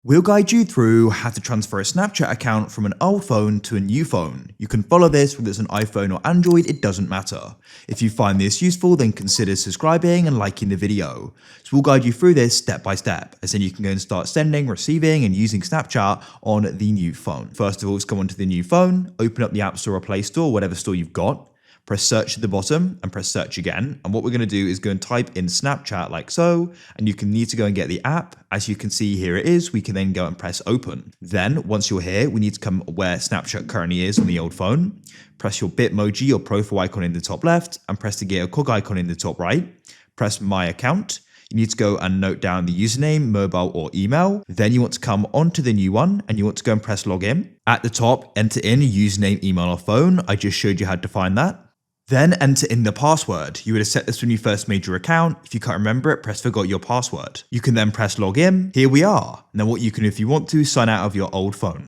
We'll guide you through how to transfer a Snapchat account from an old phone to a new phone. You can follow this whether it's an iPhone or Android, it doesn't matter. If you find this useful, then consider subscribing and liking the video. So we'll guide you through this step by step, as then you can go and start sending, receiving and using Snapchat on the new phone. First of all, let's go onto the new phone, open up the App Store or Play Store, whatever store you've got. Press search at the bottom and press search again. And what we're going to do is go and type in Snapchat like so, and you can need to go and get the app. As you can see, here it is. We can then go and press open. Then once you're here, we need to come where Snapchat currently is on the old phone. Press your Bitmoji or profile icon in the top left and press the gear cog icon in the top right. Press my account. You need to go and note down the username, mobile or email. Then you want to come onto the new one and you want to go and press login. At the top, enter in username, email or phone. I just showed you how to find that. Then enter in the password. You would have set this when you first made your account. If you can't remember it, press forgot your password. You can then press login. Here we are. Now what you can do if you want to, sign out of your old phone.